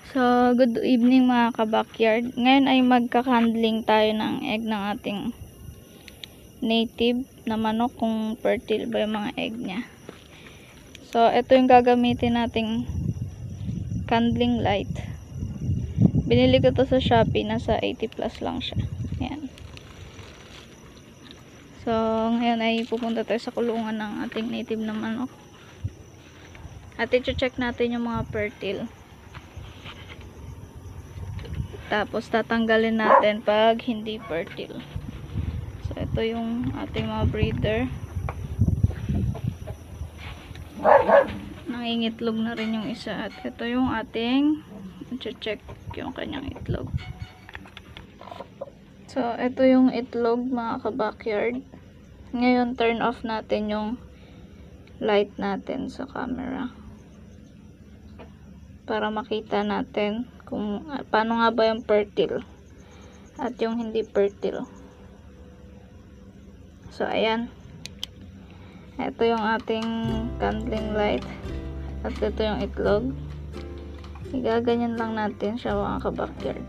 So, good evening mga ka-backyard. Ngayon ay magka-handling tayo ng egg ng ating native na manok kung fertile ba yung mga egg niya. So, ito yung gagamitin nating candling light. Binili ko to sa Shopee, nasa 80 plus lang siya. Ayan. So, ngayon ay pupunta tayo sa kulungan ng ating native na manok. At i-check natin yung mga fertile. Tapos tatanggalin natin pag hindi fertile. So ito yung ating mga breeder. Nangingitlog na rin yung isa. At ito yung ating i-check yung kanyang itlog. So ito yung itlog mga ka-backyard. Ngayon turn off natin yung light natin sa camera. Para makita natin kung paano nga ba yung fertile at yung hindi fertile. So ayan, ito yung ating candling light at ito yung itlog. Igaganyan lang natin siya mga ka-backyard.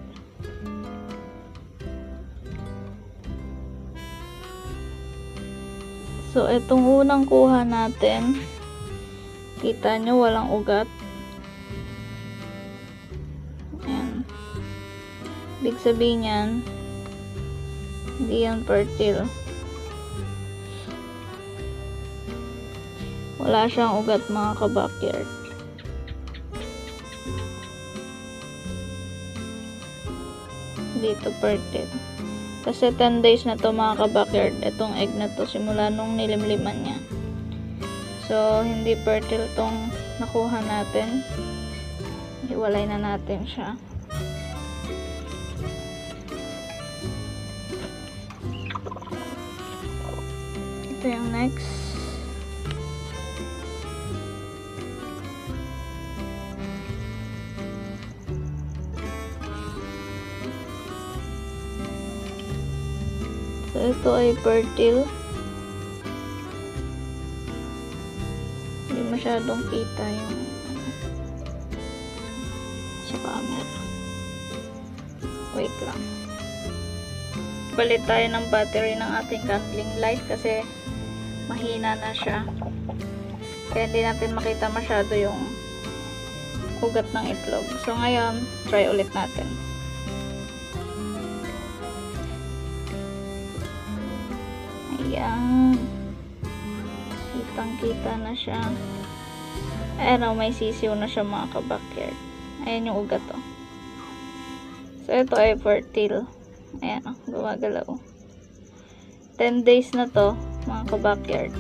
So itong unang kuha natin, kita nyo walang ugat. Ibig sabihin yan, hindi yan fertile. Wala siyang ugat mga ka-backyard. Dito fertile. Kasi 10 days na to mga ka-backyard. Itong egg na to simula nung nilimliman niya. So, hindi fertile tong nakuha natin. Iwalay na natin siya. Ito yung next. So ito ay fertile. Hindi masyadong kita yung sa camera. Wait lang. Balit tayo ng battery ng ating candling light kasi mahina na siya. Kaya hindi natin makita masyado yung ugat ng itlog. So ngayon, try ulit natin. Ayan. Kitang-kita na siya. Ayan o, may sisiw na siya mga ka-backyard. Ayan yung ugat o. So ito ay fertile. Ayan o, gumagalaw. 10 days na to mga ka-backyard.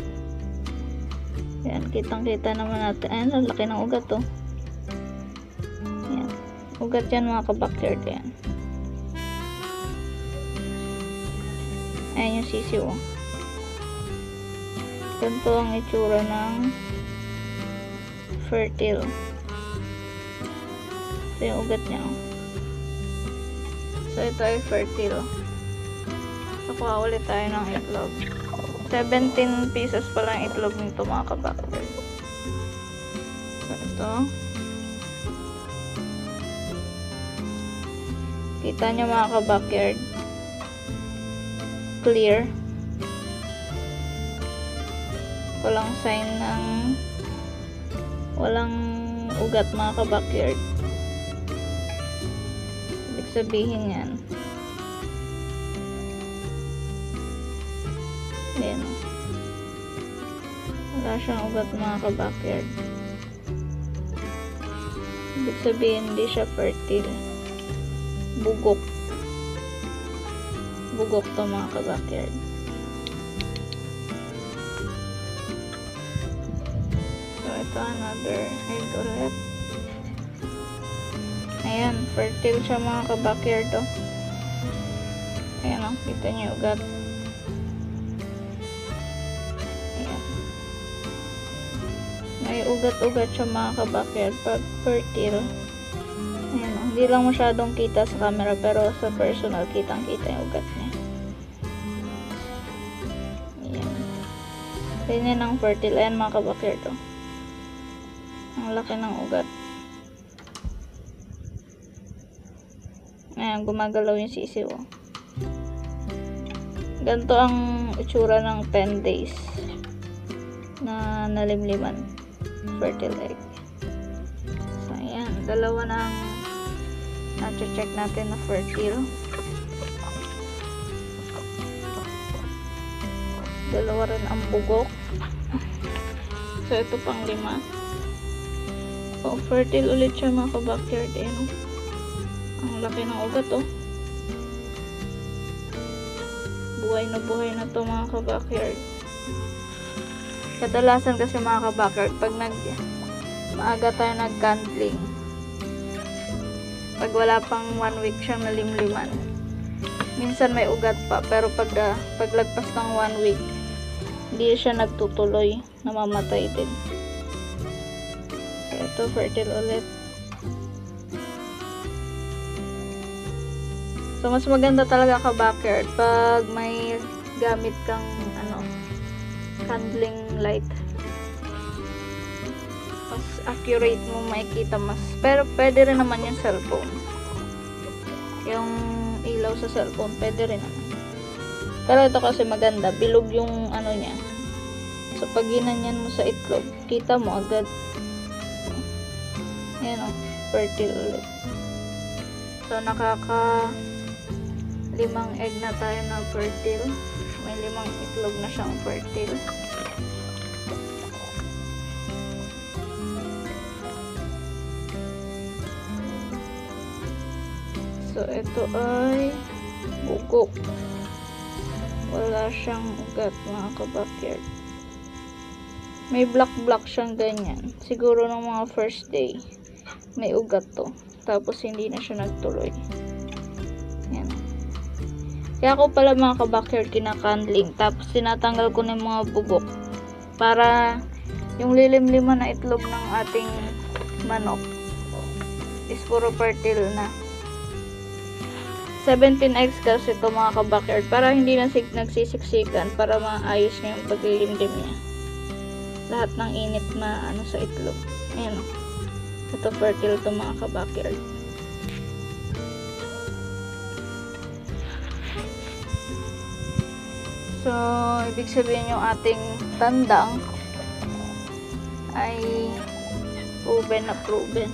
Ayan, kitang-kita naman natin. Ayan, lalaki ng ugat to. Ayan, ugat yan mga ka-backyard. Ayan. Ayan yung sisiw. Ganito ang itsura ng fertile. Ito yung ugat niya. So ito ay fertile. Kuha ulit tayo ng itlog. 17 pieces pa lang itlog nito mga ka-backyard. So ito. Kita nyo mga ka-backyard. Clear. Walang sign ng walang ugat mga ka-backyard. Ibig sabihin yan. Ayan. Wala siyang ugat mga ka-backyard. Ibig sabihin hindi siya fertile. Bugok. Bugok to mga ka-backyard. So ito another egg ulit. Ayan, fertile siya mga ka-backyard to. Ayan o, kita niyo yung ugat. May ugat-ugat siya mga ka-backyard pag fertile. Ayan, hindi lang masyadong kita sa camera pero sa personal kitang-kita yung ugat niya. Ayan. Ganyan ang fertile. Ayan mga ka-backyard to. Ang laki ng ugat. Ayan, gumagalaw yung sisiw. Ganito ang itsura ng 10 days na nalimliman fertile egg. So, ayan. Dalawa na ang na-check natin na fertile. Dalawa rin ang bugok. So, ito pang 5. Oh, fertile ulit siya mga ka-backyard. Eh, no? Ang laki ng ugat, oh. Buhay na to mga ka-backyard. Kadalasan kasi mga ka-backyard, pag maaga tayo nag-candling, pag wala pang 1 week siyang nalimliman, minsan may ugat pa, pero pag lagpas ng 1 week, hindi siya nagtutuloy, namamatay din. So, ito fertile ulit. So, mas maganda talaga ka-backyard pag may gamit kang candling light. Mas accurate mo makikita mas. Pero pwede rin naman yung cellphone. Yung ilaw sa cellphone, pwede rin naman. Pero ito kasi maganda. Bilog yung niya. So, pag ginanyan mo sa itlog, kita mo agad. Ayan o, fertile ulit. So, 5 egg na tayo na fertile. May 5 itlog na siyang fertile. So, ito ay bugok. Wala siyang ugat mga ka-backyard. May black siyang ganyan. Siguro ng mga first day, may ugat to. Tapos, hindi na siya nagtuloy. Yan. Kaya ako pala mga ka-backyard kinakandling. Tapos tinatanggal ko na yung mga bugok. Para yung lilim-liman na itlog ng ating manok is puro fertile na. 17 eggs kasi ito mga ka-backyard. Para hindi na nagsisiksikan. Para maayos niya yung paglilimlim niya. Lahat ng init na sa itlog. Ayan o. Ito fertile ito mga ka-backyard. So, ibig sabihin yung ating tandang ay proven na proven.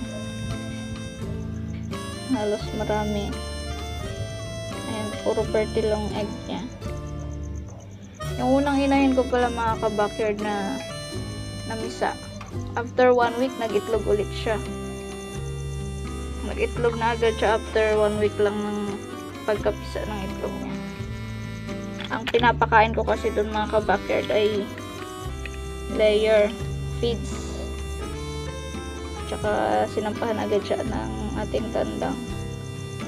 Halos marami. Ayan, puro fertile ang egg niya. Yung unang inahin ko pala mga ka-backyard na namisa. After 1 week, nag-itlog ulit siya. Nag-itlog na agad siya after 1 week lang ng pagkapisa ng itlog niya. Ang pinapakain ko kasi dun mga ka-backyard ay layer feeds. Tsaka sinampahan agad siya ng ating tandang.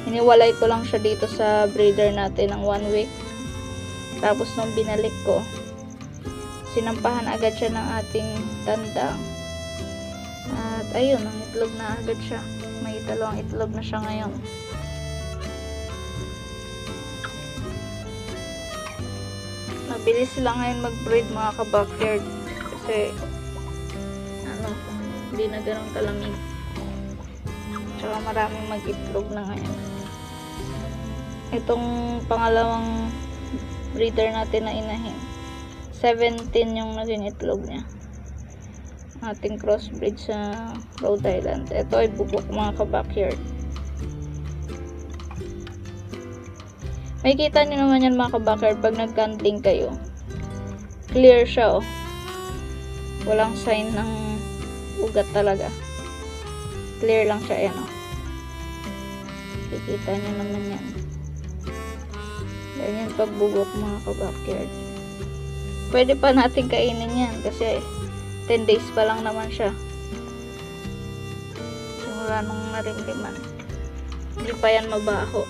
Hiniwalay ko lang siya dito sa breeder natin ng 1 week. Tapos nung binalik ko, sinampahan agad siya ng ating tandang. At ayun, ang itlog na agad siya. May 2 itlog na siya ngayon. Mabilis sila ngayon mag-breed mga ka-backyard kasi hindi na ganun kalamig. Tsaka maraming mag-itlog na ngayon. Itong pangalawang breeder natin na inahin, 17 yung naging itlog niya. Ating crossbreed sa Rhode Island. Ito ay bubok mga ka-backyard. Makikita nyo naman yan mga ka-backyard pag nag-candling kayo. Clear siya oh. Walang sign ng ugat talaga. Clear lang siya yan oh. Makikita nyo naman yan. Ganyan pagbubok mga ka-backyard. Pwede pa natin kainin yan kasi 10 days pa lang naman siya. Simula nung narimliman. Hindi pa yan mabaho.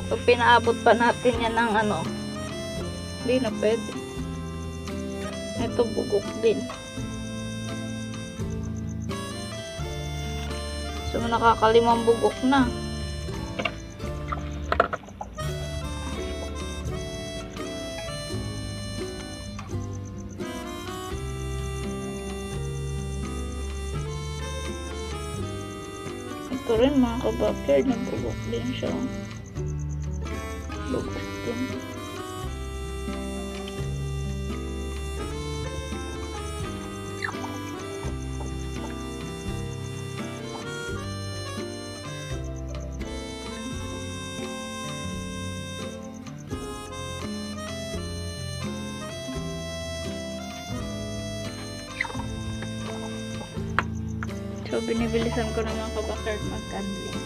Pag pinaabot pa natin yan ng hindi na pwede. Ito bugok din. So nakakalimang bugok na. Ito rin mga ka-backyard, nagbubok din siya. Bubok din. So, binibilisan ko na mga ka-backyard mag-candling.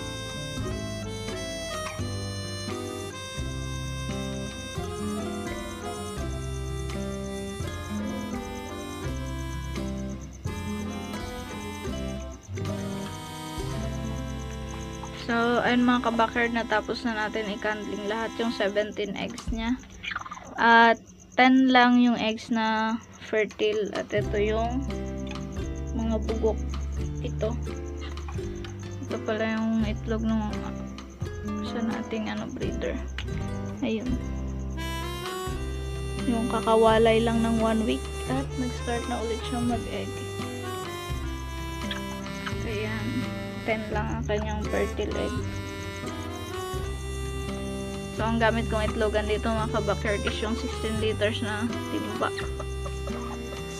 So, ayun mga ka-backyard, natapos na natin i-candling lahat yung 17 eggs niya. At 10 lang yung eggs na fertile. At ito yung mga bugok. Ito pala yung itlog ng sa nating breeder. Ayun, yung kakawalay lang ng 1 week at nag-start na ulit siya mag-egg. Ayan, 10 lang ang kanyang fertile egg. So ang gamit kong itlogan dito mga ka-backyard is yung 16 liters na timba.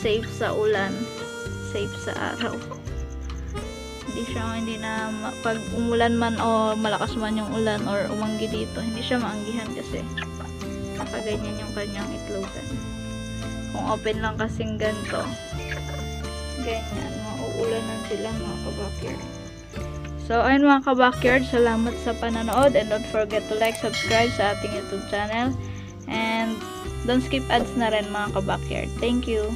Safe sa ulan, safe sa araw. Hindi na pag umulan man o malakas man yung ulan or umanggi dito, hindi siya maanggihan kasi nakaganyan yung kanyang itlogan. Kung open lang kasing ganito, ganyan, mauulanan sila mga ka-backyard. So ayun mga ka-backyard, salamat sa pananood and don't forget to like, subscribe sa ating YouTube channel and don't skip ads na rin mga ka-backyard. Thank you!